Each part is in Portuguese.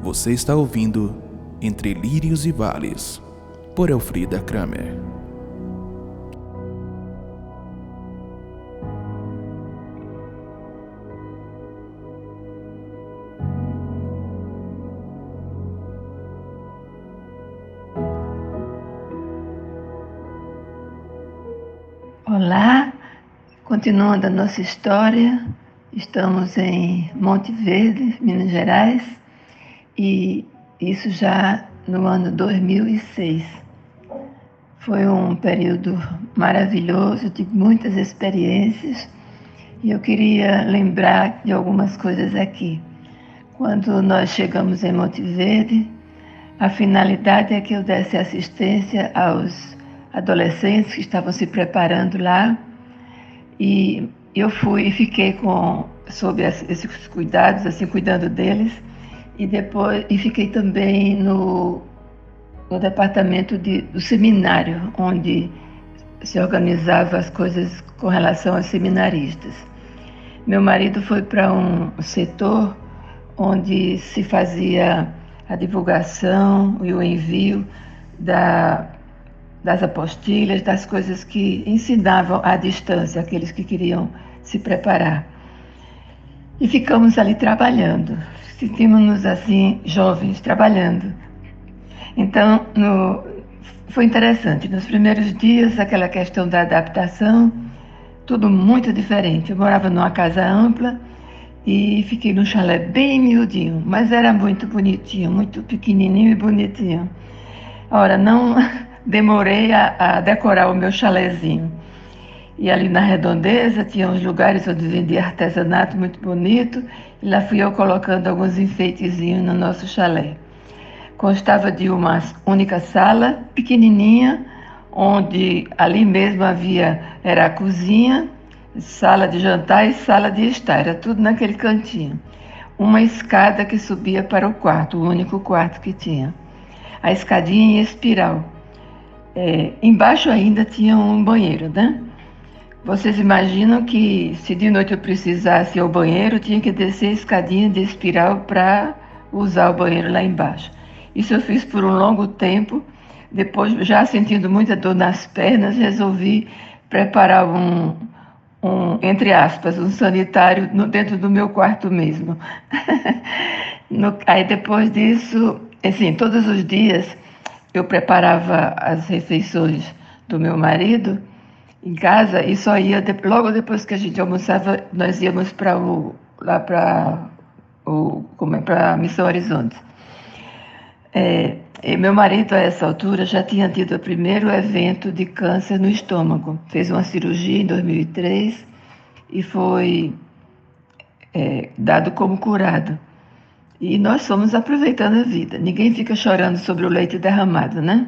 Você está ouvindo Entre Lírios e Vales, por Elfrida Kramer. Olá, continuando a nossa história, estamos em Monte Verde, Minas Gerais, e isso já no ano 2006. Foi um período maravilhoso, de muitas experiências, e eu queria lembrar de algumas coisas aqui. Quando nós chegamos em Monte Verde, a finalidade é que eu desse assistência aos adolescentes que estavam se preparando lá, e eu fui e fiquei sob esses cuidados, assim, cuidando deles, e fiquei também no departamento do seminário, onde se organizava as coisas com relação aos seminaristas. Meu marido foi para um setor onde se fazia a divulgação e o envio das apostilhas, das coisas que ensinavam à distância, aqueles que queriam se preparar. E ficamos ali trabalhando, sentimos-nos assim, jovens, trabalhando. Então, foi interessante. Nos primeiros dias, aquela questão da adaptação, tudo muito diferente. Eu morava numa casa ampla e fiquei num chalé bem miudinho, mas era muito bonitinho, muito pequenininho e bonitinho. Ora, não demorei a decorar o meu chalézinho. E ali na redondeza tinha uns lugares onde vendia artesanato muito bonito, e lá fui eu colocando alguns enfeitezinhos no nosso chalé. Constava de uma única sala, pequenininha, onde ali mesmo era a cozinha, sala de jantar e sala de estar, era tudo naquele cantinho. Uma escada que subia para o quarto, o único quarto que tinha. A escadinha em espiral. Embaixo ainda tinha um banheiro, né? Vocês imaginam que se de noite eu precisasse ir ao banheiro, eu tinha que descer a escadinha de espiral para usar o banheiro lá embaixo. Isso eu fiz por um longo tempo. Depois, já sentindo muita dor nas pernas, resolvi preparar entre aspas, um sanitário dentro do meu quarto mesmo. Aí depois disso, assim, todos os dias eu preparava as refeições do meu marido em casa e só ia, logo depois que a gente almoçava, nós íamos para a Missão Horizonte. E meu marido, a essa altura, já tinha tido o primeiro evento de câncer no estômago. Fez uma cirurgia em 2003 e foi dado como curado. E nós fomos aproveitando a vida. Ninguém fica chorando sobre o leite derramado, né?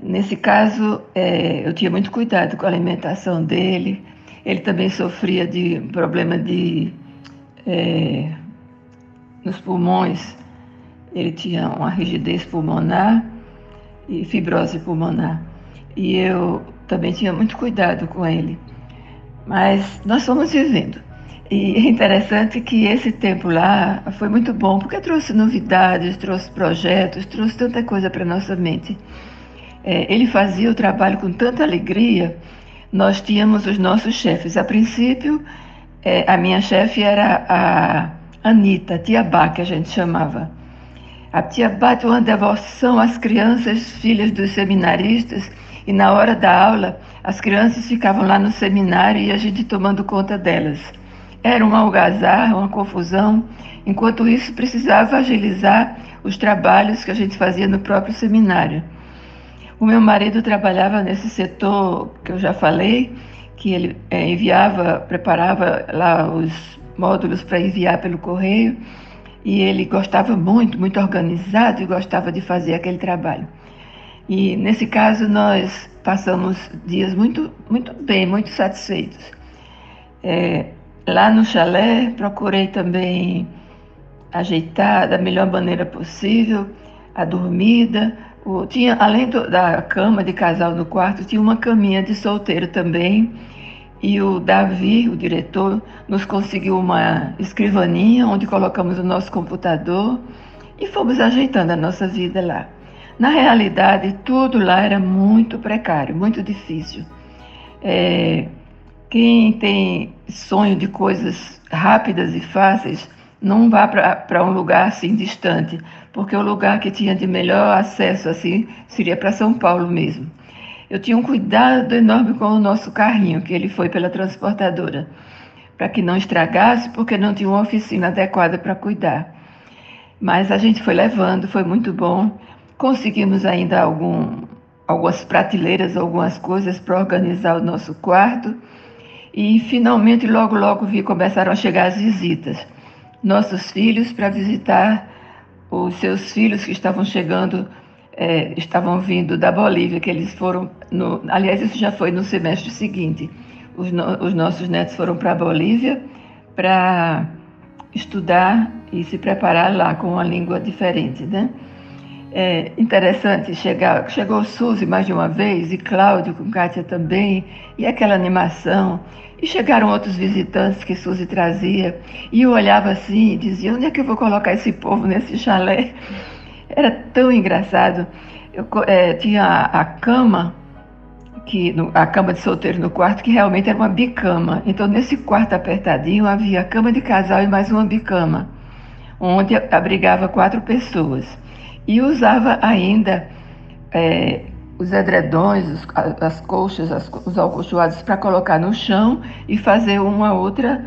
Nesse caso, eu tinha muito cuidado com a alimentação dele. Ele também sofria de problema nos pulmões. Ele tinha uma rigidez pulmonar e fibrose pulmonar. E eu também tinha muito cuidado com ele. Mas nós fomos vivendo. E é interessante que esse tempo lá foi muito bom, porque trouxe novidades, trouxe projetos, trouxe tanta coisa para a nossa mente. Ele fazia o trabalho com tanta alegria. Nós tínhamos os nossos chefes. A princípio, a minha chefe era a Anita, a tia Bá, que a gente chamava. A tia Bá tinha uma devoção às crianças, filhas dos seminaristas, e na hora da aula, as crianças ficavam lá no seminário e a gente tomando conta delas. Era uma algazarra, uma confusão. Enquanto isso, precisava agilizar os trabalhos que a gente fazia no próprio seminário. O meu marido trabalhava nesse setor que eu já falei, que ele preparava lá os módulos para enviar pelo correio, e ele gostava muito, muito organizado, e gostava de fazer aquele trabalho. E nesse caso nós passamos dias muito, muito bem, muito satisfeitos. Lá no chalé procurei também ajeitar da melhor maneira possível a dormida. Além da cama de casal no quarto, tinha uma caminha de solteiro também. E o Davi, o diretor, nos conseguiu uma escrivaninha onde colocamos o nosso computador e fomos ajeitando a nossa vida lá. Na realidade, tudo lá era muito precário, muito difícil. Quem tem sonho de coisas rápidas e fáceis, não vá para um lugar assim distante, porque o lugar que tinha de melhor acesso assim seria para São Paulo mesmo. Eu tinha um cuidado enorme com o nosso carrinho, que ele foi pela transportadora, para que não estragasse, porque não tinha uma oficina adequada para cuidar. Mas a gente foi levando, foi muito bom. Conseguimos ainda algumas prateleiras, algumas coisas para organizar o nosso quarto. E finalmente, logo, logo, começaram a chegar as visitas. Nossos filhos para visitar os seus filhos que estavam chegando, estavam vindo da Bolívia, que eles foram, aliás, isso já foi no semestre seguinte. Os nossos netos foram para a Bolívia para estudar e se preparar lá com uma língua diferente, né? É interessante, chegou Suzy mais de uma vez, e Cláudio com Kátia também, e aquela animação. E chegaram outros visitantes que Suzy trazia, e eu olhava assim e dizia, onde é que eu vou colocar esse povo nesse chalé? Era tão engraçado. Tinha a cama, a cama de solteiro no quarto, que realmente era uma bicama. Então, nesse quarto apertadinho, havia a cama de casal e mais uma bicama, onde abrigava 4 pessoas. E usava ainda os edredões, as colchas, os alcochoados para colocar no chão e fazer uma outra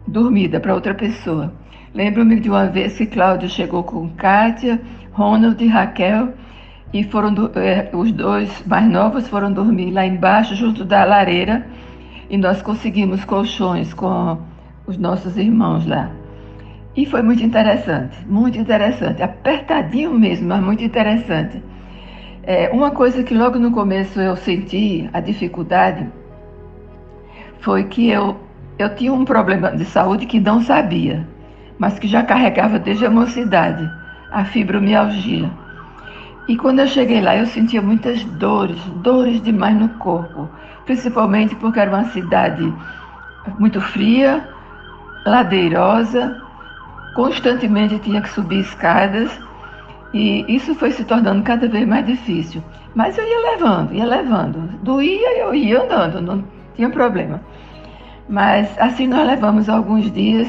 dormida para outra pessoa. Lembro-me de uma vez que Cláudio chegou com Kátia, Ronald e Raquel, e os 2 mais novos foram dormir lá embaixo, junto da lareira, e nós conseguimos colchões com os nossos irmãos lá. E foi muito interessante, apertadinho mesmo, mas muito interessante. Uma coisa que logo no começo eu senti, a dificuldade, foi que eu tinha um problema de saúde que não sabia, mas que já carregava desde a mocidade, a fibromialgia. E quando eu cheguei lá, eu sentia muitas dores demais no corpo, principalmente porque era uma cidade muito fria, ladeirosa, constantemente tinha que subir escadas, e isso foi se tornando cada vez mais difícil. Mas eu ia levando. Doía, eu ia andando, não tinha problema. Mas assim nós levamos alguns dias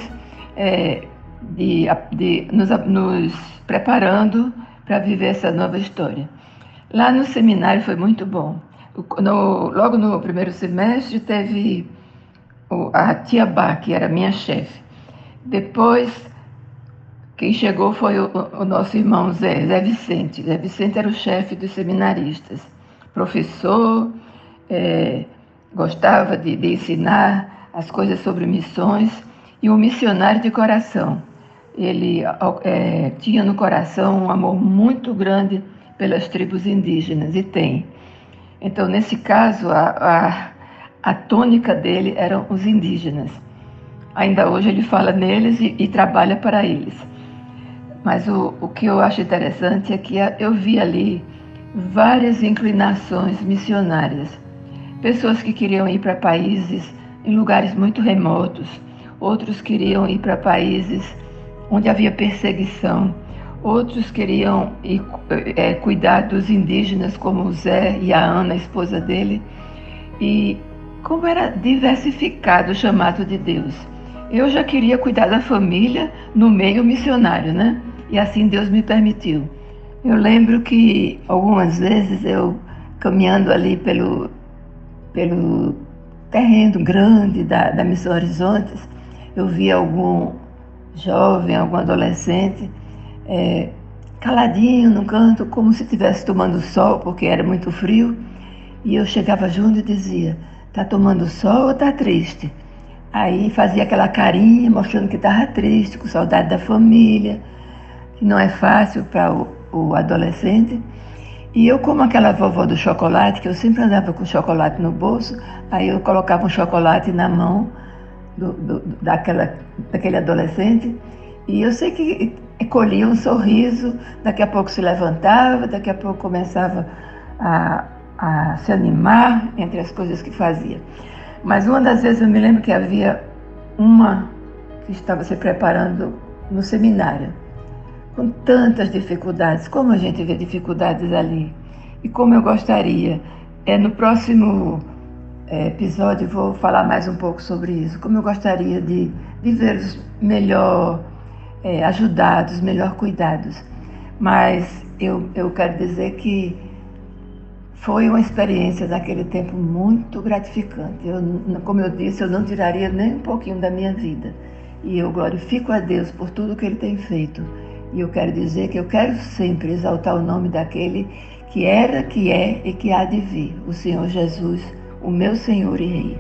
nos preparando para viver essa nova história. Lá no seminário foi muito bom. Logo no primeiro semestre teve a tia Bá, que era minha chefe. Depois, quem chegou foi o nosso irmão Zé Vicente. Zé Vicente era o chefe dos seminaristas. Professor, gostava de ensinar as coisas sobre missões, e um missionário de coração. Ele tinha no coração um amor muito grande pelas tribos indígenas, e tem. Então, nesse caso, a tônica dele eram os indígenas. Ainda hoje ele fala neles e trabalha para eles. Mas o que eu acho interessante é que eu vi ali várias inclinações missionárias. Pessoas que queriam ir para países em lugares muito remotos, outros queriam ir para países onde havia perseguição, outros queriam cuidar dos indígenas, como o Zé e a Ana, a esposa dele. E como era diversificado o chamado de Deus. Eu já queria cuidar da família no meio missionário, né? E assim Deus me permitiu. Eu lembro que algumas vezes eu, caminhando ali pelo terreno grande da Missão Horizontes, eu via algum jovem, algum adolescente, caladinho no canto, como se estivesse tomando sol, porque era muito frio. E eu chegava junto e dizia, tá tomando sol ou tá triste? Aí fazia aquela carinha, mostrando que estava triste, com saudade da família, que não é fácil para o adolescente. E eu, como aquela vovó do chocolate, que eu sempre andava com chocolate no bolso, aí eu colocava um chocolate na mão daquele adolescente, e eu sei que colhia um sorriso, daqui a pouco se levantava, daqui a pouco começava a se animar entre as coisas que fazia. Mas uma das vezes eu me lembro que havia uma que estava se preparando no seminário. com tantas dificuldades. Como a gente vê dificuldades ali. E como eu gostaria. No próximo episódio eu vou falar mais um pouco sobre isso. Como eu gostaria de vê-los melhor ajudados, melhor cuidados. Mas eu quero dizer que foi uma experiência naquele tempo muito gratificante. Como eu disse, eu não tiraria nem um pouquinho da minha vida. E eu glorifico a Deus por tudo que Ele tem feito. E eu quero dizer que eu quero sempre exaltar o nome daquele que era, que é e que há de vir, o Senhor Jesus, o meu Senhor e Rei.